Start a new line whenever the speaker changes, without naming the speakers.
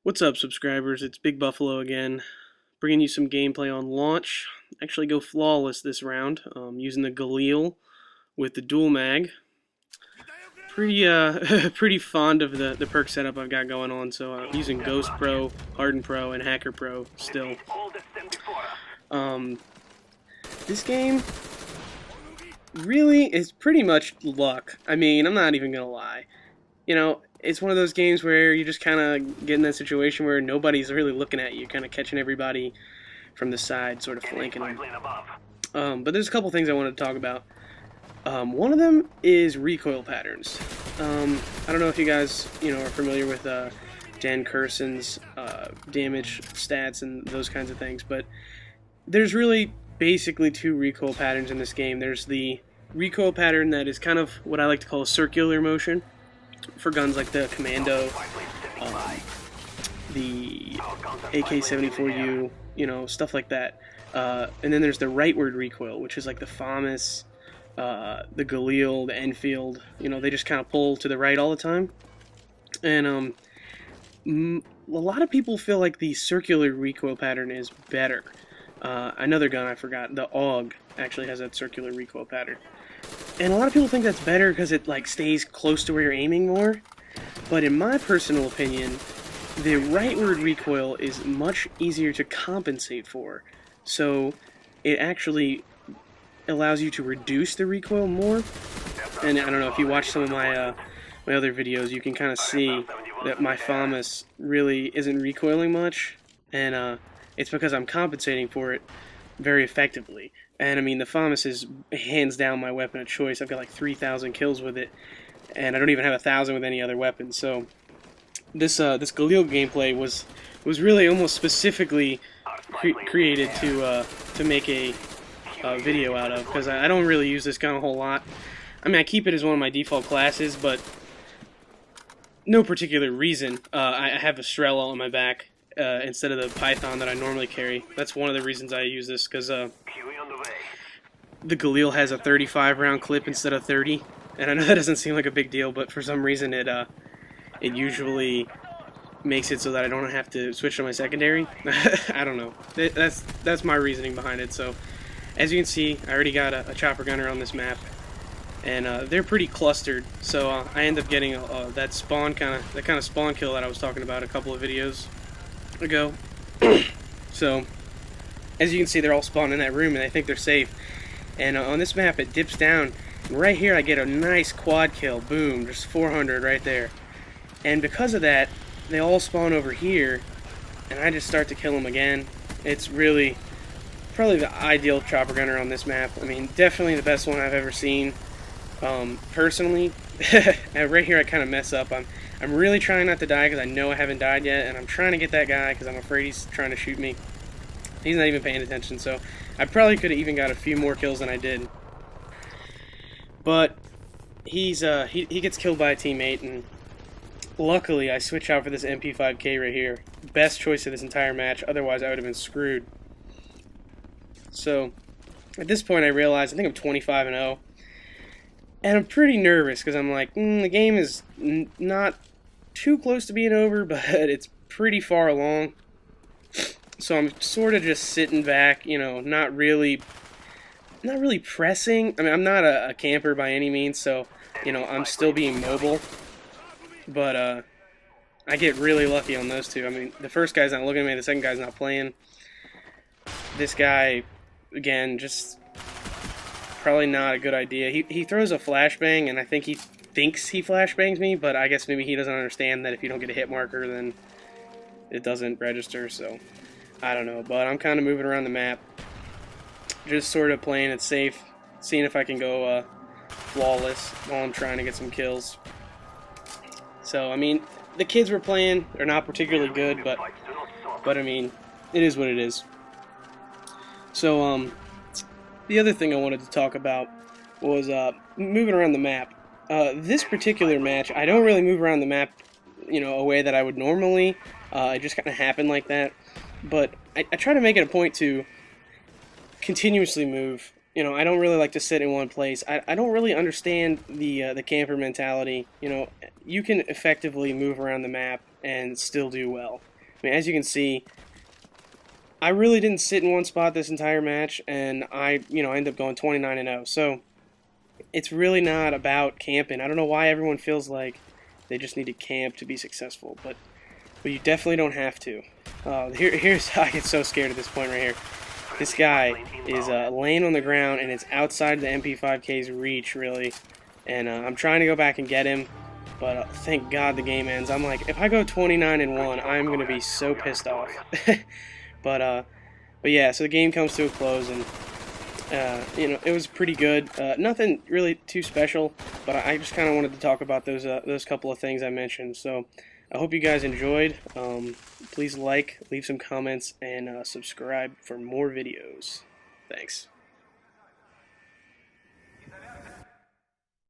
What's up, subscribers? It's Big Buffalo again, bringing you some gameplay on launch. Actually go flawless this round, using the Galil with the dual mag. Pretty pretty fond of the perk setup I've got going on, so using Ghost Pro, Harden Pro, and Hacker Pro still. This game really is pretty much luck. I mean, I'm not even gonna lie. You know, it's one of those games where you just kind of get in that situation where nobody's really looking at you, kind of catching everybody from the side, sort of flanking them. But there's a couple things I wanted to talk about. One of them is recoil patterns. I don't know if you guys, are familiar with Dan Kerson's damage stats and those kinds of things, but there's really basically two recoil patterns in this game. There's the recoil pattern that is kind of what I like to call a circular motion for guns like the Commando, the AK-74U, stuff like that. And then there's the rightward recoil, which is like the FAMAS, the Galil, the Enfield. They just kind of pull to the right all the time. And a lot of people feel like the circular recoil pattern is better. Another gun I forgot, the AUG, actually has that circular recoil pattern. And a lot of people think that's better because it stays close to where you're aiming more. But in my personal opinion, the rightward recoil is much easier to compensate for. So it actually allows you to reduce the recoil more. And I don't know, if you watch some of my my other videos, you can kind of see that my FAMAS really isn't recoiling much. And it's because I'm compensating for it very effectively. And I mean, the FAMAS is hands down my weapon of choice. I've got like 3,000 kills with it, and I don't even have 1,000 with any other weapon. So this Galil gameplay was really almost specifically created to make a video out of, because I don't really use this gun a whole lot. I mean, I keep it as one of my default classes, but no particular reason. I have a Strela on my back instead of the Python that I normally carry. That's one of the reasons I use this, because the Galil has a 35 round clip instead of 30, and I know that doesn't seem like a big deal, but for some reason it usually makes it so that I don't have to switch to my secondary. I don't know. That's my reasoning behind it. So as you can see, I already got a chopper gunner on this map, and they're pretty clustered. So I end up getting that kind of spawn kill that I was talking about a couple of videos ago. So as you can see, they're all spawned in that room, and I think they're safe. And on this map, it dips down. And right here, I get a nice quad kill. Boom, just 400 right there. And because of that, they all spawn over here, and I just start to kill them again. It's really probably the ideal chopper gunner on this map. I mean, definitely the best one I've ever seen, personally. And right here, I kind of mess up. I'm really trying not to die because I know I haven't died yet, and I'm trying to get that guy because I'm afraid he's trying to shoot me. He's not even paying attention, so I probably could have even got a few more kills than I did. But he gets killed by a teammate, and luckily I switch out for this MP5K right here. Best choice of this entire match, otherwise I would have been screwed. So at this point I realize I think I'm 25-0, and I'm pretty nervous because I'm like, the game is not too close to being over, but it's pretty far along. So I'm sort of just sitting back, not really pressing. I mean, I'm not a camper by any means, so, I'm still being mobile. But I get really lucky on those two. I mean, the first guy's not looking at me, the second guy's not playing. This guy, again, just probably not a good idea. He throws a flashbang, and I think he thinks he flashbangs me, but I guess maybe he doesn't understand that if you don't get a hit marker, then it doesn't register, so I don't know. But I'm kind of moving around the map, just sort of playing it safe, seeing if I can go flawless while I'm trying to get some kills. So, I mean, the kids we're playing are not particularly good, but I mean, it is what it is. So, the other thing I wanted to talk about was moving around the map. This particular match, I don't really move around the map, a way that I would normally. It just kind of happened like that. But I try to make it a point to continuously move. I don't really like to sit in one place. I don't really understand the camper mentality. You can effectively move around the map and still do well. I mean, as you can see, I really didn't sit in one spot this entire match, and I ended up going 29-0. So it's really not about camping. I don't know why everyone feels like they just need to camp to be successful, but you definitely don't have to. Here's I get so scared at this point right here. This guy is laying on the ground, and it's outside the MP5K's reach, really. And I'm trying to go back and get him, but thank God the game ends. I'm like, if I go 29-1, I'm gonna be so pissed off. But yeah, so the game comes to a close, and it was pretty good. Nothing really too special, but I just kind of wanted to talk about those couple of things I mentioned. So I hope you guys enjoyed. Please leave some comments, and subscribe for more videos. Thanks.